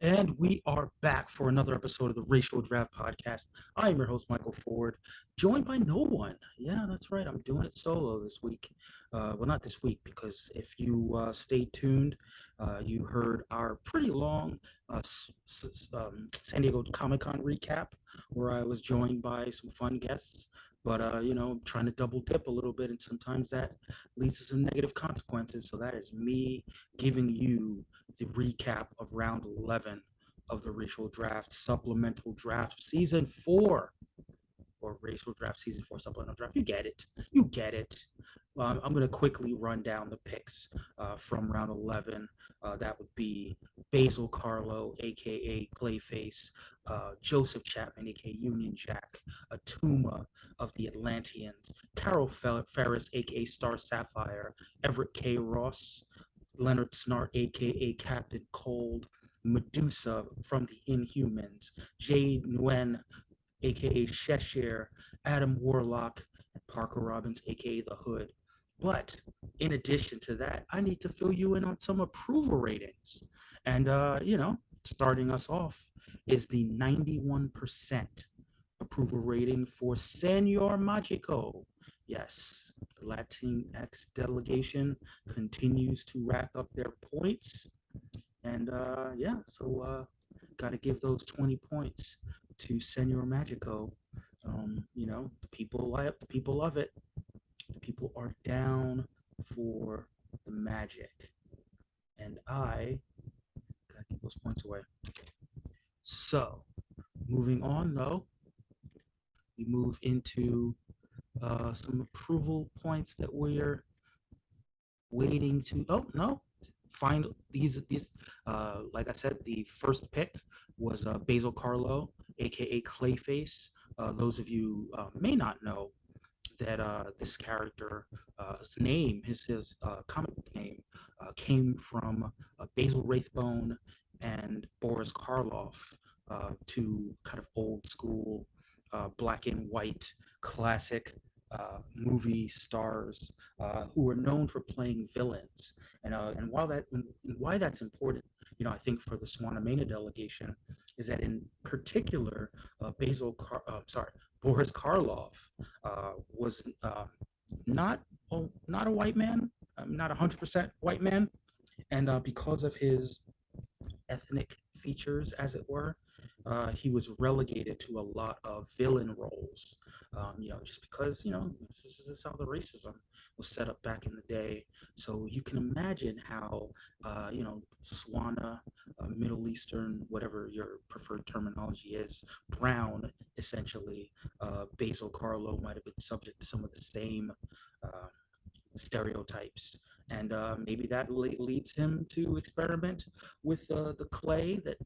And we are back for another episode of the Racial Draft Podcast. I am your host, Michael Ford, joined by no one. Yeah, that's right. I'm doing it solo this week. Well, not this week, because if you stay tuned, you heard our pretty long San Diego Comic Con recap, where I was joined by some fun guests. But, I'm trying to double dip a little bit, and sometimes that leads to some negative consequences. So that is me giving you the recap of round 11 of the Racial Draft Supplemental Draft Season 4, or Racial Draft Season 4 Supplemental Draft. You get it. You get it. I'm going to quickly run down the picks from round 11. That would be Basil Carlo, aka Clayface, Joseph Chapman, aka Union Jack, Atuma of the Atlanteans, Carol Ferris, aka Star Sapphire, Everett Ross, Leonard Snart, aka Captain Cold, Medusa from the Inhumans, Jade Nguyen, aka Cheshire, Adam Warlock, and Parker Robbins, aka The Hood. But in addition to that, I need to fill you in on some approval ratings. And, starting us off is the 91% approval rating for Senor Magico. Yes, the Latinx delegation continues to rack up their points. And got to give those 20 points to Senor Magico. The people love it. The people are down for the magic. And I got to give those points away. So, moving on though, we move into some approval points that we're waiting to. Oh, no. Find these like I said, the first pick was Basil Carlo, aka Clayface. Those of you may not know that this character, his comic name, came from Basil Rathbone and Boris Karloff, two kind of old school black and white classic movie stars who are known for playing villains. And why that's important, I think for the Swanamania delegation, is that in particular, Boris Karloff was not a white man, not 100% white man, and because of his ethnic features, as it were, he was relegated to a lot of villain roles. Just because this is how the racism was set up back in the day. So you can imagine how Swana, Middle Eastern, whatever your preferred terminology is, brown, essentially, Basil Carlo might have been subject to some of the same uh, stereotypes. And maybe that leads him to experiment with the clay that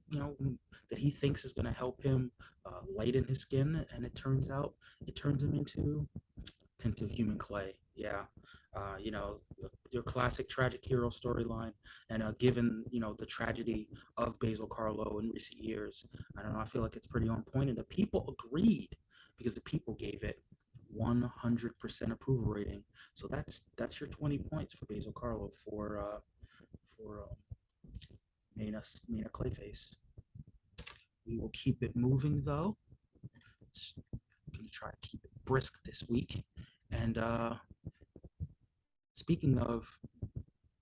he thinks is going to help him lighten his skin, and it turns him into human clay. Yeah. Your classic tragic hero storyline, and given the tragedy of Basil Carlo in recent years, I don't know. I feel like it's pretty on point, and the people agreed because the people gave it 100% approval rating. So that's your 20 points for Basil Carlo for Mina Clayface. We will keep it moving though. Going to try to keep it brisk this week. And speaking of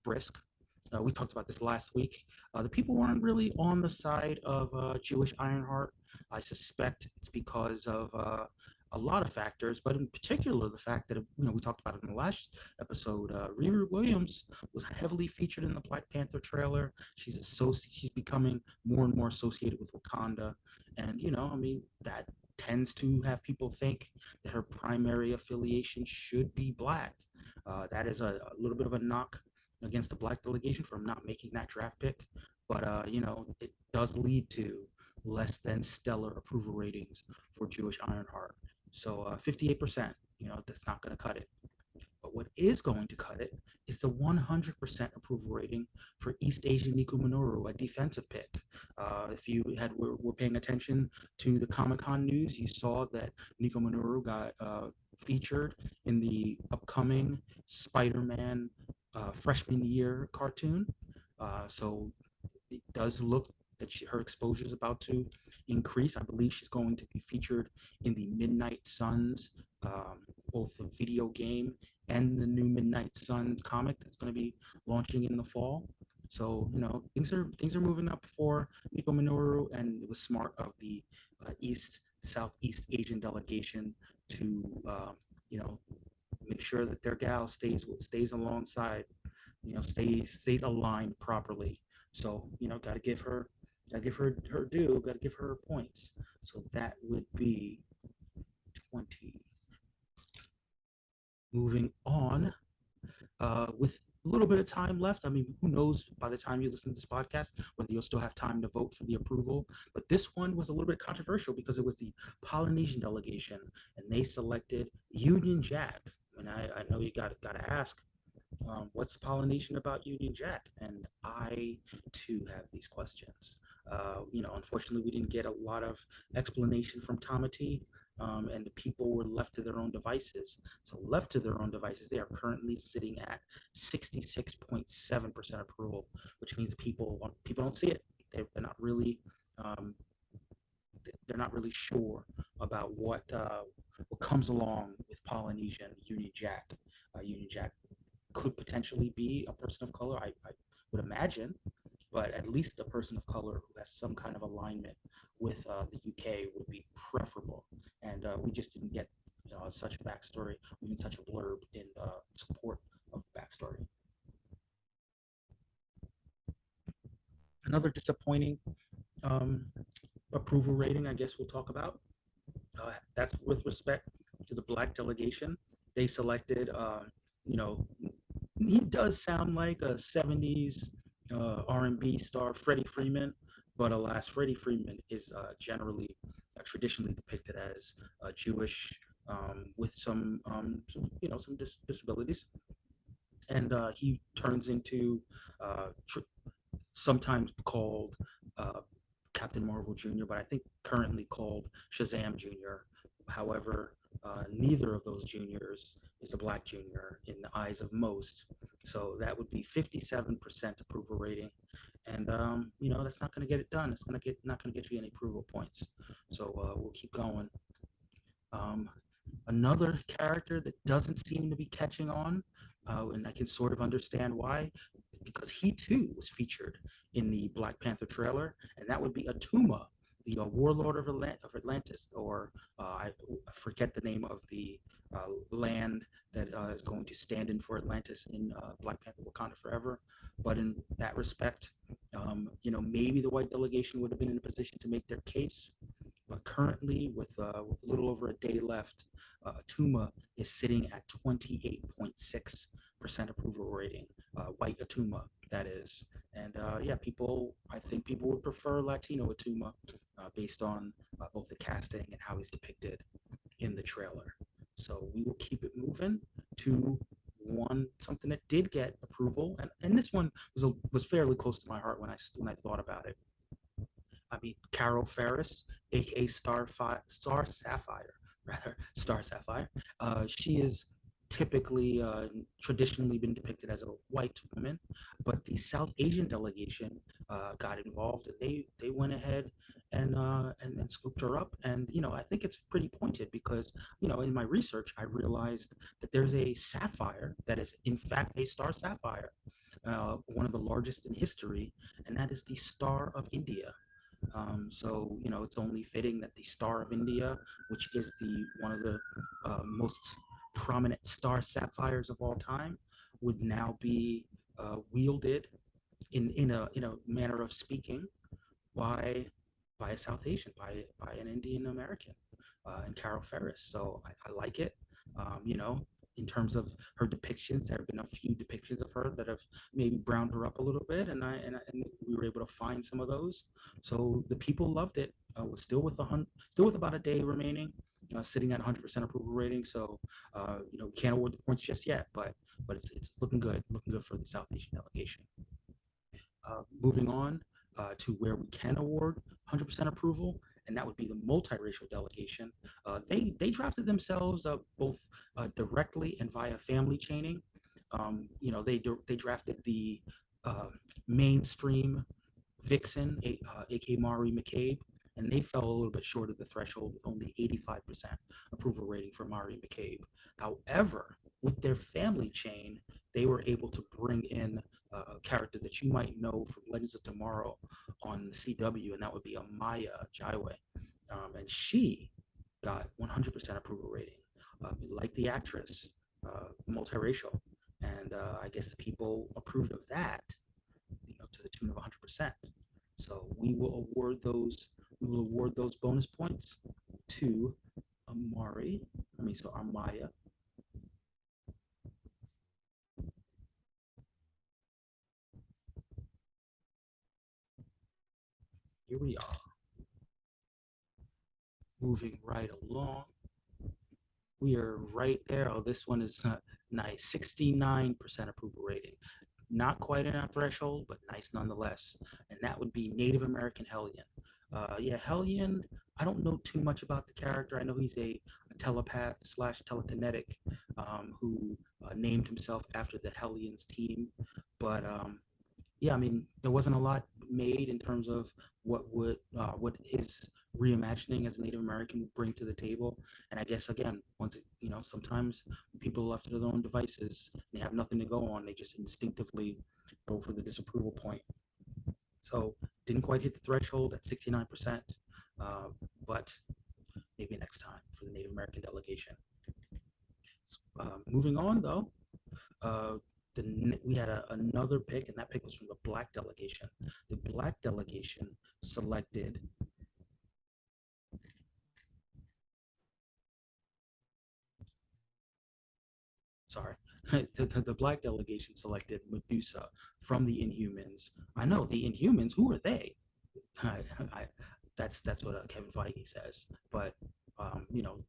brisk, we talked about this last week. The people weren't really on the side of Jewish Ironheart. I suspect it's because of a lot of factors, but in particular the fact that we talked about it in the last episode. Riri Williams was heavily featured in the Black Panther trailer. She's becoming more and more associated with Wakanda, and that tends to have people think that her primary affiliation should be black. That is a little bit of a knock against the black delegation for not making that draft pick, but it does lead to less than stellar approval ratings for Jewish Ironheart. So 58%, that's not going to cut it. But what is going to cut it is the 100% approval rating for East Asian Nico Minoru, a defensive pick. If you were paying attention to the Comic-Con news, you saw that Nico Minoru got featured in the upcoming Spider-Man freshman year cartoon. So it does look that her exposure is about to increase. I believe she's going to be featured in the Midnight Suns, both the video game and the new Midnight Suns comic that's going to be launching in the fall. So things are moving up for Miko Minoru, and it was smart of the East Southeast Asian delegation to you know make sure that their gal stays alongside, stays aligned properly. So gotta give her her due, gotta give her points. So that would be 20. Moving on, with a little bit of time left. I mean, who knows by the time you listen to this podcast whether you'll still have time to vote for the approval. But this one was a little bit controversial because it was the Polynesian delegation, and they selected Union Jack. And I know you got to ask, what's Polynesian about Union Jack? And I too have these questions. Unfortunately, we didn't get a lot of explanation from Tamati, and the people were left to their own devices. So, left to their own devices, they are currently sitting at 66.7% approval, which means people don't see it. They're not really um, they're not really sure about what comes along with Polynesian Union Jack. Union Jack could potentially be a person of color, I would imagine, but at least a person of color who has some kind of alignment with the UK would be preferable. And we just didn't get such a backstory, even such a blurb in support of backstory. Another disappointing um, approval rating, I guess we'll talk about. That's with respect to the black delegation. They selected, you know, he does sound like a 70s R&B star, Freddie Freeman, but alas, Freddie Freeman is generally traditionally depicted as Jewish, with some disabilities, and he turns into sometimes called uh, Captain Marvel Jr., but I think currently called Shazam Jr. However, neither of those juniors is a black junior in the eyes of most. So that would be 57% approval rating. And, that's not going to get it done. It's not going to get you any approval points. So we'll keep going. Um, Another character that doesn't seem to be catching on, and I can sort of understand why, because he too was featured in the Black Panther trailer, and that would be Atuma, the warlord of Atlantis, or I forget the name of the land that is going to stand in for Atlantis in Black Panther Wakanda Forever. But in that respect, maybe the white delegation would have been in a position to make their case, but currently, with a little over a day left, Atuma is sitting at 28.6% approval rating. White Atuma, that is. And yeah, I think people would prefer Latino Atuma based on both the casting and how he's depicted in the trailer. So we will keep it moving to something that did get approval, and this one was fairly close to my heart when I thought about it. I mean, Carol Ferris, aka Star Sapphire, rather Star Sapphire. She is typically traditionally been depicted as a white woman, but the South Asian delegation got involved, and they went ahead and scooped her up. And I think it's pretty pointed because in my research I realized that there's a sapphire that is in fact a star sapphire, one of the largest in history, and that is the Star of India. So it's only fitting that the Star of India, which is the one of the most prominent star sapphires of all time, would now be wielded in a manner of speaking by by a South Asian, by an Indian American, and Carol Ferris. So I like it. In terms of her depictions, there have been a few depictions of her that have maybe browned her up a little bit, and we were able to find some of those. So the people loved it. We're still with about a day remaining, sitting at 100% approval rating. So we can't award the points just yet, but it's looking good for the South Asian delegation. Moving on to where we can award 100% approval, and that would be the multiracial delegation. They drafted themselves both directly and via family chaining. They drafted the uh, mainstream Vixen, aka Mari McCabe, and they fell a little bit short of the threshold with only 85% approval rating for Mari McCabe. However, with their family chain, they were able to bring in a character that you might know from Legends of Tomorrow on CW, and that would be Amaya Jaiwe. And she got 100% approval rating, like the actress, multiracial. And I guess the people approved of that, to the tune of 100%. So we will award those bonus points to Amari. So Armaya. Here we are, moving right along. We are right there. Oh, this one is nice. 69% approval rating. Not quite in our threshold, but nice nonetheless. And that would be Native American Hellion. Yeah, Hellion, I don't know too much about the character. I know he's a telepath slash telekinetic who named himself after the Hellions team. But yeah, I mean, there wasn't a lot made in terms of what his reimagining as a Native American would bring to the table. And I guess again, sometimes when people are left to their own devices, they have nothing to go on. They just instinctively go for the disapproval point. So didn't quite hit the threshold at 69%, but maybe next time for the Native American delegation. Moving on though, uh, we had another pick, and that pick was from the Black delegation. The Black delegation selected. Sorry, the Black delegation selected Medusa from the Inhumans. I know the Inhumans. Who are they? I, I, that's what Kevin Feige says. But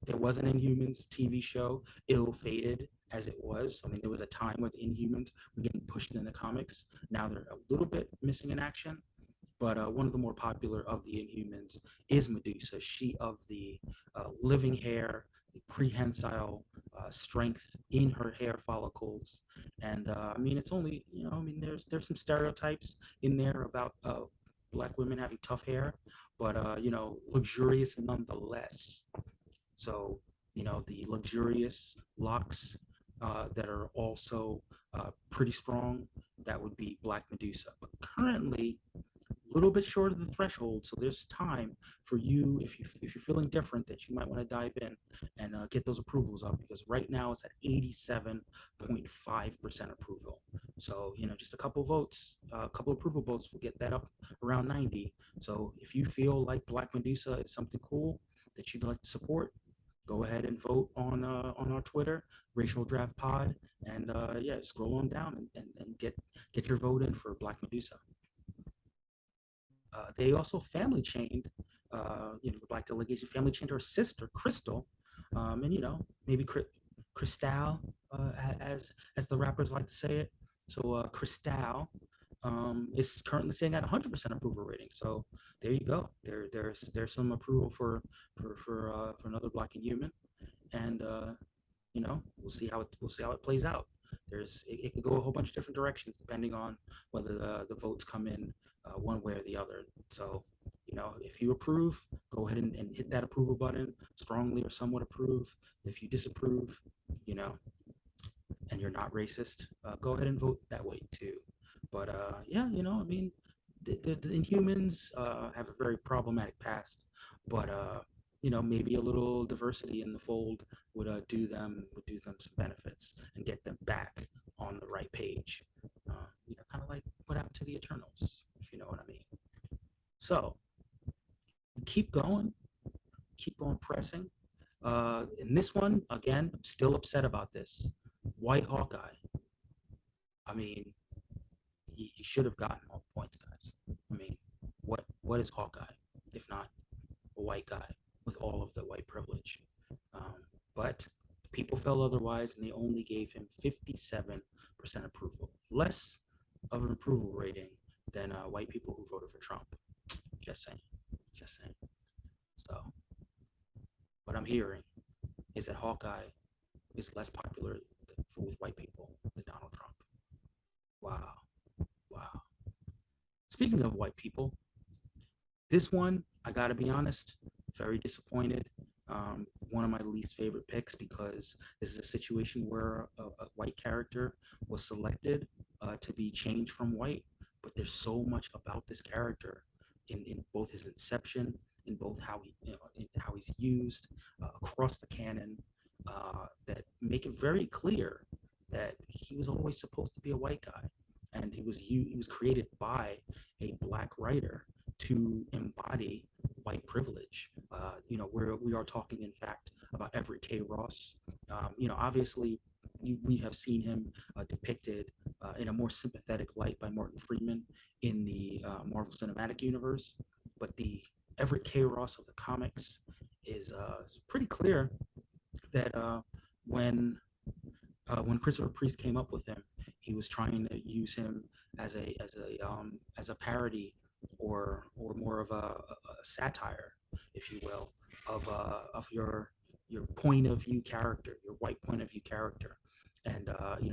there was an Inhumans TV show, ill-fated as it was. I mean, there was a time where the Inhumans were getting pushed in the comics. Now they're a little bit missing in action. But one of the more popular of the Inhumans is Medusa. She of the living hair, the prehensile strength in her hair follicles, and I mean, it's only I mean, there's some stereotypes in there about black women having tough hair, but luxurious nonetheless. So the luxurious locks that are also pretty strong. That would be Black Medusa. But currently, a little bit short of the threshold, so there's time for you if you're feeling different that you might want to dive in and get those approvals up, because right now it's at 87.5% approval. So just a couple votes, a couple approval votes will get that up around 90. So if you feel like Black Medusa is something cool that you'd like to support, go ahead and vote on our Twitter, Racial Draft Pod, and yeah, scroll on down and get your vote in for Black Medusa. They also family chained, the Black delegation family chained her sister Crystal, and maybe Cristal, as the rappers like to say it. So Cristal is currently sitting at 100% approval rating. So there you go. There's some approval for another Black Inhuman, and we'll see how it plays out. It could go a whole bunch of different directions depending on whether the votes come in one way or the other. So if you approve, go ahead and hit that approval button, strongly or somewhat approve. If you disapprove, and you're not racist, go ahead and vote that way too. But yeah, I mean, the Inhumans have a very problematic past, but maybe a little diversity in the fold would do them some benefits and get them back on the right page. Kind of like what happened to the Eternals, if you know what I mean. So keep going, keep on pressing. In this one, again, I'm still upset about this. White Hawkeye. I mean, he should have gotten all points, guys. I mean, what is Hawkeye if not a white guy with all of the white privilege? But people felt otherwise, and they only gave him 57% approval, less of an approval rating than white people who voted for Trump. Just saying, just saying. So, what I'm hearing is that Hawkeye is less popular with white people than Donald Trump. Wow, wow. speaking of white people, this one, I gotta be honest, very disappointed. One of my least favorite picks because this is a situation where a white character was selected to be changed from white, but there's so much about this character in both his inception, in both how in how he's used across the canon, that make it very clear that he was always supposed to be a white guy, and he was created by a black writer to embody white privilege. We are talking, in fact, about Everett Ross. Obviously, we have seen him depicted in a more sympathetic light by Martin Freeman in the Marvel Cinematic Universe, but the Everett Ross of the comics is pretty clear that when when Christopher Priest came up with him, he was trying to use him as a parody or more of a satire, if you will, of your point of view character, your white point of view character. And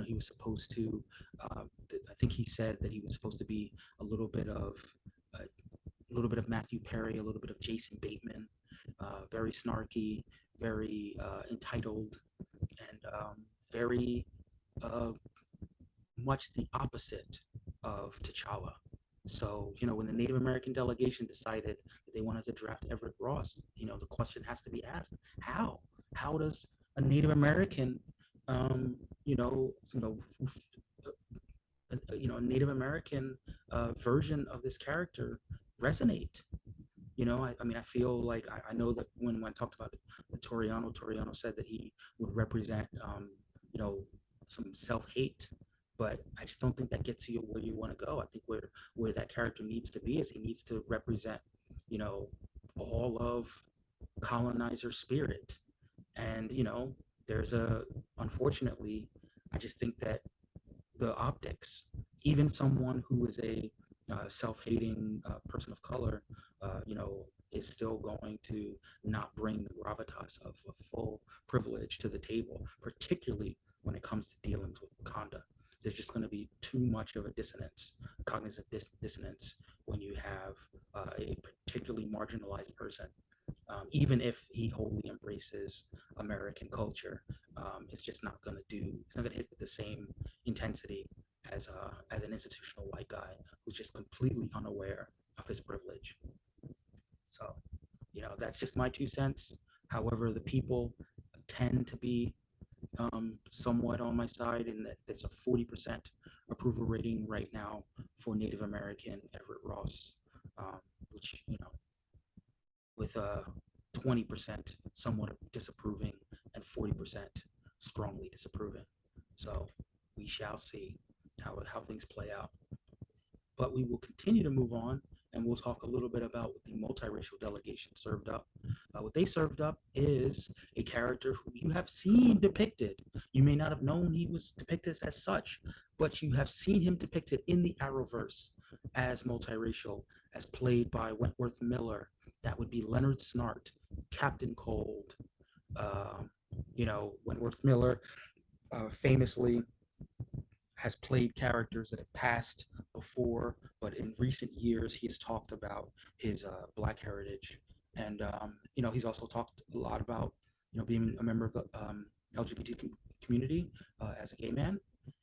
he was supposed to. I think he said that he was supposed to be a little bit of Matthew Perry, a little bit of Jason Bateman, very snarky, very entitled, and very uh, much the opposite of T'Challa. So, when the Native American delegation decided that they wanted to draft Everett Ross, the question has to be asked: How? How does a Native American, um, a Native American version of this character resonate? I mean, I feel like I know that when I talked about it with Toriano said that he would represent, you know, some self-hate, but I just don't think that gets you where you want to go. I think where that character needs to be is he needs to represent, you know, all of colonizer spirit. And, there's unfortunately, I just think that the optics. Even someone who is a self-hating person of color, is still going to not bring the gravitas of full privilege to the table, particularly when it comes to dealings with Wakanda. There's just going to be too much of a dissonance, cognitive dissonance, when you have a particularly marginalized person. Even if he wholly embraces American culture, it's just not going to do. It's not going to hit with the same intensity as an institutional white guy who's just completely unaware of his privilege. So, that's just my 2 cents. However, the people tend to be somewhat on my side in that there's a 40% approval rating right now for Native American Everett Ross, which, with a 20% somewhat disapproving and 40% strongly disapproving. So we shall see how things play out. But we will continue to move on, and we'll talk a little bit about what the multiracial delegation served up. What they served up is a character who you have seen depicted. You may not have known he was depicted as such, but you have seen him depicted in the Arrowverse as multiracial, as played by Wentworth Miller. That would be Leonard Snart, Captain Cold. Wentworth Miller famously has played characters that have passed before, but in recent years he has talked about his Black heritage, and he's also talked a lot about being a member of the LGBT community as a gay man,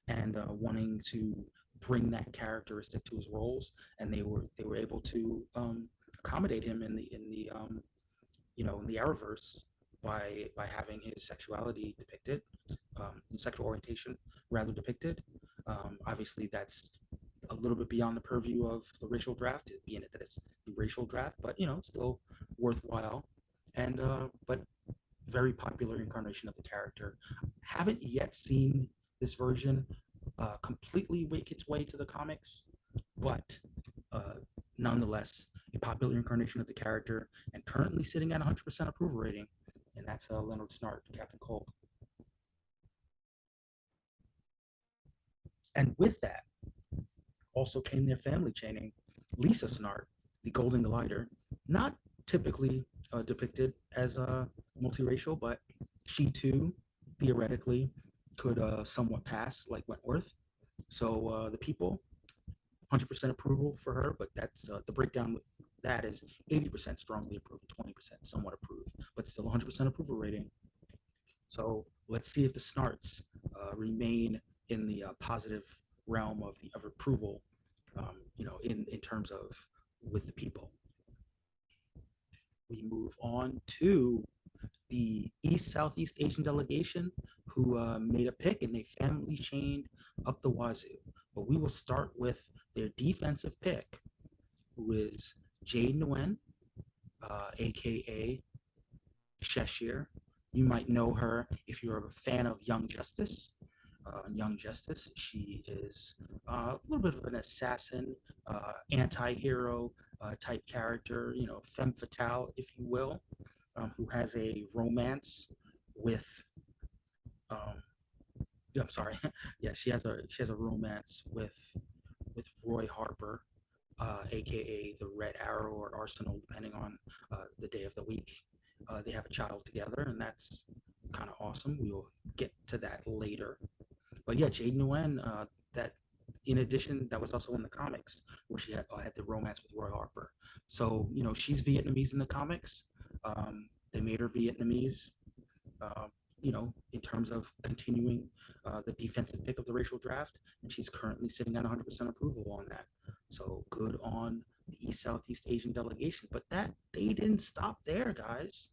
and wanting to bring that characteristic to his roles, and they were able to accommodate him in the Arrowverse by having his sexuality depicted, sexual orientation rather depicted. Obviously, that's a little bit beyond the purview of the racial draft, being that it's the racial draft, but it's still worthwhile, and but very popular incarnation of the character. Haven't yet seen this version completely make its way to the comics, but nonetheless, a popular incarnation of the character, and currently sitting at 100% approval rating, and that's Leonard Snart, Captain Cold. And with that, also came their family chaining. Lisa Snart, the Golden Glider, not typically depicted as multiracial, but she too theoretically could somewhat pass like Wentworth. So the people 100% approval for her, but that's the breakdown with that is 80% strongly approved, 20% somewhat approved, but still 100% approval rating. So let's see if the Snarts remain in the positive realm of approval, in terms of with the people. We move on to the East Southeast Asian delegation who made a pick and they family chained up the wazoo. But we will start with their defensive pick, who is Jade Nguyen, aka Cheshire. You might know her if you're a fan of Young Justice. Young Justice, she is a little bit of an assassin, anti-hero type character, femme fatale, if you will, who has a romance with um, yeah, I'm sorry. Yeah, she has a romance with Roy Harper, aka the Red Arrow or Arsenal, depending on the day of the week. They have a child together, and that's kind of awesome. We will get to that later. But yeah, Jade Nguyen, that in addition, that was also in the comics where she had the romance with Roy Harper. So she's Vietnamese in the comics. They made her Vietnamese. Uh, in terms of continuing the defensive pick of the racial draft, and she's currently sitting at 100% approval on that. So good on the East Southeast Asian delegation. But that they didn't stop there, guys,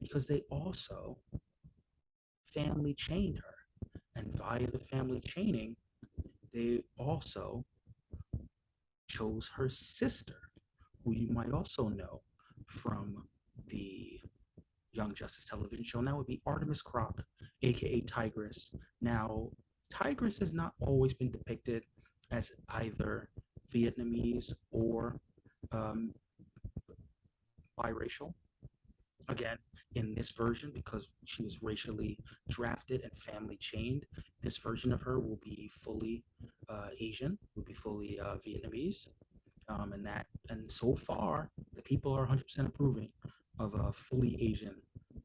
because they also family chained her, and via the family chaining, they also chose her sister, who you might also know from the Young Justice television show, and that would be Artemis Crock, aka Tigress. Now, Tigress has not always been depicted as either Vietnamese or um, biracial. Again, in this version, because she was racially drafted and family chained, this version of her will be fully Asian, will be fully Vietnamese, and so far the people are 100% approving of a fully Asian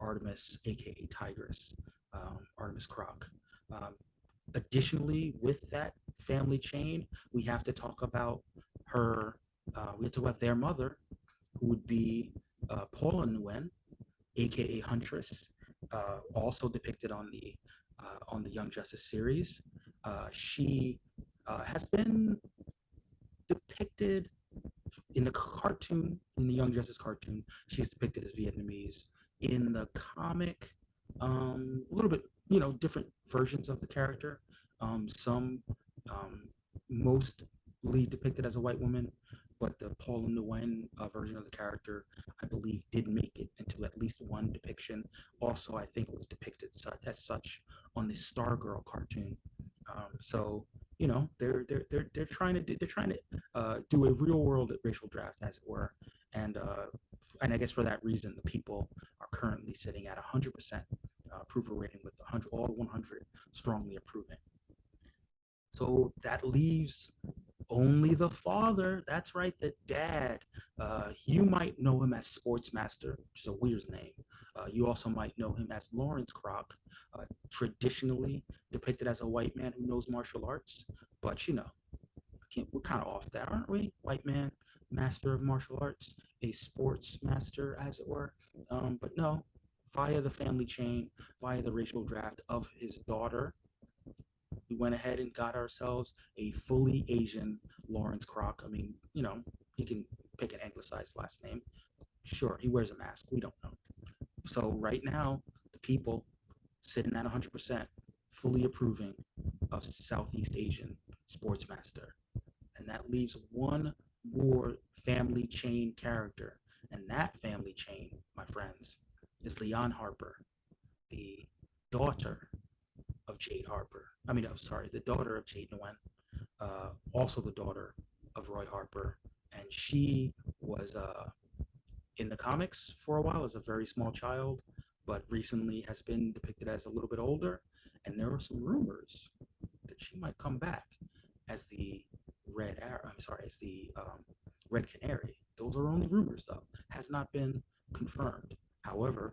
Artemis, aka Tigress, Artemis Croc. Um, Additionally, with that family chain, we have to talk about her. We have to talk about their mother, who would be Paula Nguyen, aka Huntress, also depicted on the Young Justice series. She has been depicted in the cartoon, in the Young Justice cartoon, she's depicted as Vietnamese. In the comic, a little bit, different versions of the character. Some mostly depicted as a white woman, but the Paul Nguyen version of the character, I believe, did make it into at least one depiction. Also, I think it was depicted as such on the Stargirl cartoon. So they're trying to do a real world racial draft, as it were, and I guess for that reason, the people are currently sitting at 100% approval rating with 100, all 100 strongly approving. So that leaves only the father. That's right, the dad. You might know him as Sportsmaster, which is a weird name. You also might know him as Lawrence Croc, traditionally depicted as a white man who knows martial arts. But we're kind of off that, aren't we? White man, master of martial arts, a sports master, as it were. But no, via the family chain, via the racial draft of his daughter, we went ahead and got ourselves a fully Asian Lawrence Croc. I mean, he can pick an anglicized last name. Sure, he wears a mask. We don't know. So right now, the people sitting at 100%, fully approving of Southeast Asian Sportsmaster. And that leaves one more family chain character. And that family chain, my friends, is Leon Harper, the daughter of Jade Harper. I mean, I'm sorry, the daughter of Jade Nguyen, also the daughter of Roy Harper. And she was in the comics for a while as a very small child, but recently has been depicted as a little bit older. And there are some rumors that she might come back as the Red Arrow. I'm sorry, as the Red Canary. Those are only rumors, though. Has not been confirmed. However,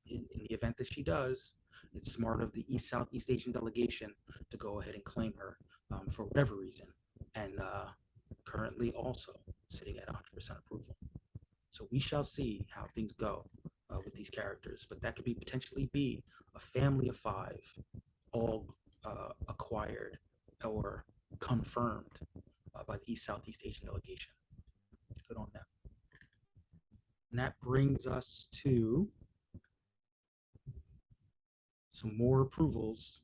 in the event that she does, it's smart of the East Southeast Asian delegation to go ahead and claim her for whatever reason. And currently also sitting at 100% approval. So we shall see how things go with these characters, but that could be potentially be a family of five, all acquired or confirmed by the East Southeast Asian delegation. Good on them. And that brings us to some more approvals,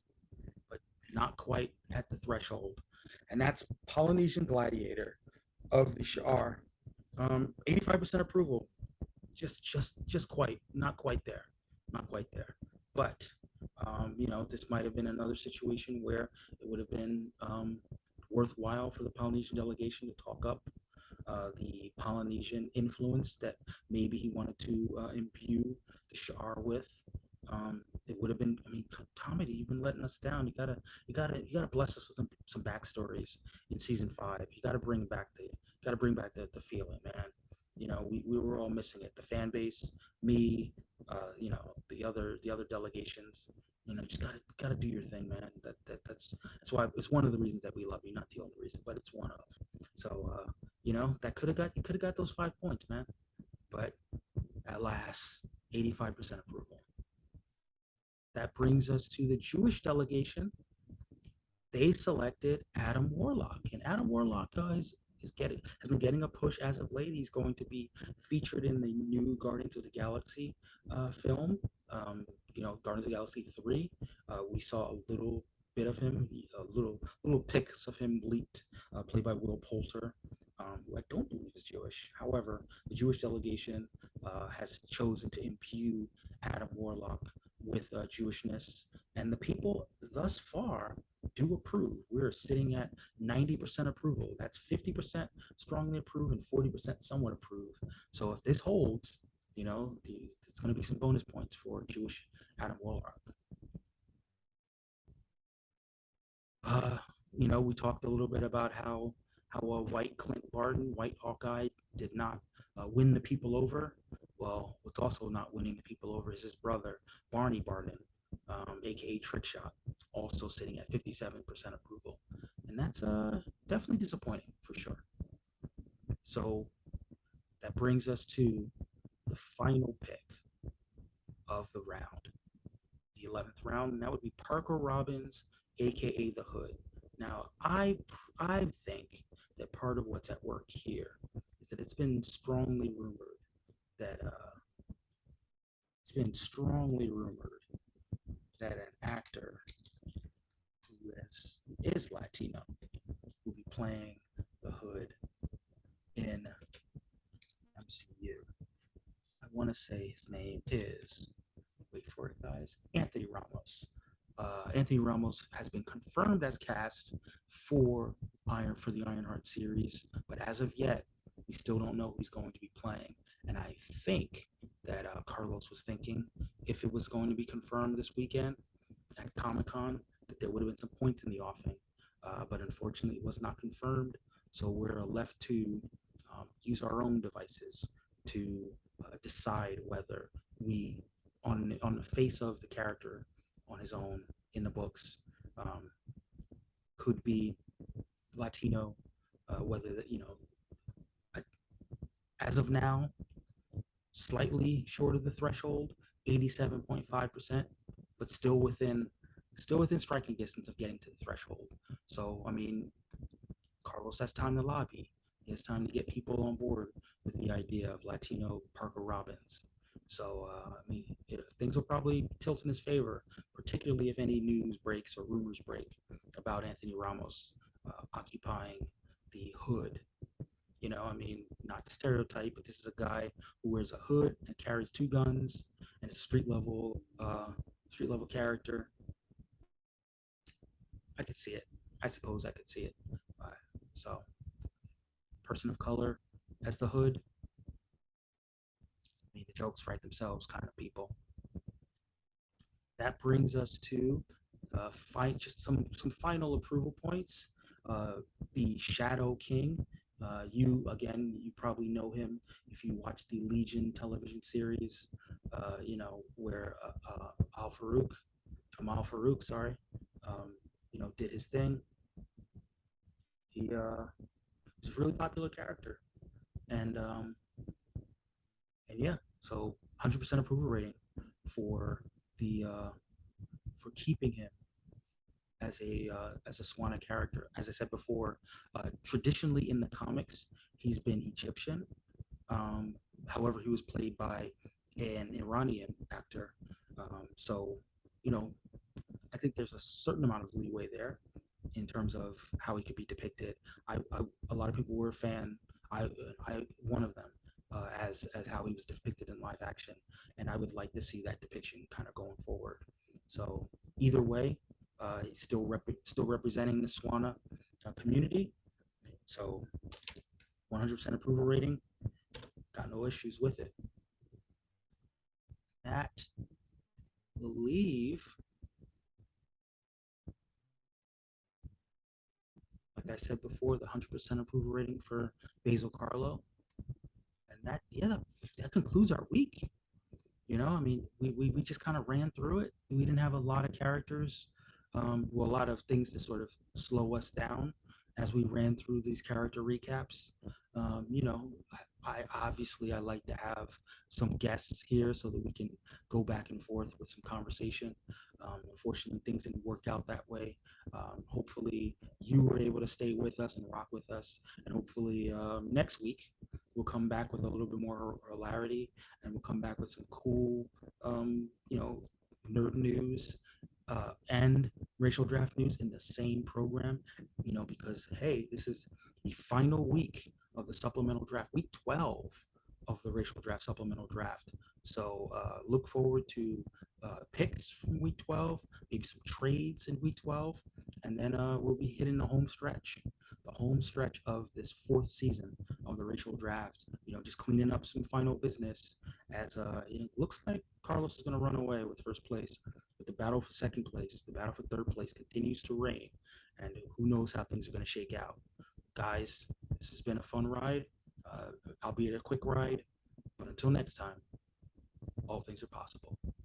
but not quite at the threshold. And that's Polynesian Gladiator of the Shar. 85% approval. Just quite, not quite there. Not quite there. But this might have been another situation where it would have been worthwhile for the Polynesian delegation to talk up the Polynesian influence that maybe he wanted to imbue the Shar with. It would have been. I mean, comedy. You've been letting us down. You gotta bless us with some backstories in season 5. You gotta bring back the feeling, man. We were all missing it. The fan base, me, the other delegations. Just gotta do your thing, man. That's why it's one of the reasons that we love you. Not the only reason, but it's one of. So that could have got those 5 points, man. But at last, 85% approval. That brings us to the Jewish delegation. They selected Adam Warlock, and Adam Warlock has been getting a push as of late. He's going to be featured in the new Guardians of the Galaxy film. Guardians of the Galaxy 3. We saw a little bit of him, little pics of him leaked, played by Will Poulter, who I don't believe is Jewish. However, the Jewish delegation has chosen to imbue Adam Warlock with Jewishness, and the people thus far do approve. We're sitting at 90% approval. That's 50% strongly approve and 40% somewhat approve. So if this holds, it's going to be some bonus points for Jewish Adam Warlock. We talked a little bit about how white Clint Barton, white Hawkeye, did not win the people over. Well, what's also not winning the people over is his brother, Barney Barton, aka Trickshot, also sitting at 57% approval. And that's definitely disappointing for sure. So that brings us to the final pick of the round, the 11th round, and that would be Parker Robbins, aka the Hood. Now, I think that part of what's at work here is that it's been strongly rumored that an actor who is Latino will be playing the Hood in MCU. I want to say his name is, wait for it, guys, Anthony Ramos. Anthony Ramos has been confirmed as cast for the Ironheart series, but as of yet, we still don't know who he's going to be playing. And I think that Carlos was thinking if it was going to be confirmed this weekend at Comic-Con, that there would have been some points in the offing. But unfortunately, it was not confirmed. So we're left to use our own devices to decide whether we, on the face of the character, on his own in the books, could be Latino, whether that as of now, slightly short of the threshold, 87.5%, but still within striking distance of getting to the threshold. So I mean, Carlos has time to lobby. He has time to get people on board with the idea of Latino Parker Robbins. So things will probably tilt in his favor, particularly if any news breaks or rumors break about Anthony Ramos occupying the Hood. Not the stereotype, but this is a guy who wears a hood and carries 2 guns and is a street level character. I could see it. I suppose I could see it. So, person of color as the Hood. The jokes write themselves, kind of people. That brings us to just some final approval points. The Shadow King. You probably know him if you watch the Legion television series. Where Amal Farouk, sorry, did his thing. He He's a really popular character, and and yeah, so 100% approval rating for the for keeping him as a Swana character. As I said before, traditionally in the comics, he's been Egyptian. Um, However, he was played by an Iranian actor. So, you know, I think there's a certain amount of leeway there in terms of how he could be depicted. A lot of people were a fan. I one of them as how he was depicted in live action, and I would like to see that depiction kind of going forward. So either way, he's still representing the Swana community. So 100% approval rating. Got no issues with it. That believe, like I said before, the 100% approval rating for Basil Carlo, and that yeah, that concludes our week. You know, I mean, we just kind of ran through it. We didn't have a lot of characters, well, a lot of things to sort of slow us down as we ran through these character recaps. You know, I obviously I like to have some guests here so that we can go back and forth with some conversation. Unfortunately, things didn't work out that way. Hopefully, you were able to stay with us and rock with us, and hopefully next week we'll come back with a little bit more hilarity, and we'll come back with some cool, you know, nerd news and racial draft news in the same program, you know, because hey, this is the final week of the supplemental draft, week 12 of the racial draft supplemental draft. So look forward to picks from week 12, maybe some trades in week 12, and then we'll be hitting the home stretch of this fourth season of the racial draft. You know, just cleaning up some final business as it looks like Carlos is going to run away with first place. But the battle for second place, the battle for third place continues to reign, and who knows how things are going to shake out. Guys, this has been a fun ride, albeit a quick ride. But until next time, all things are possible.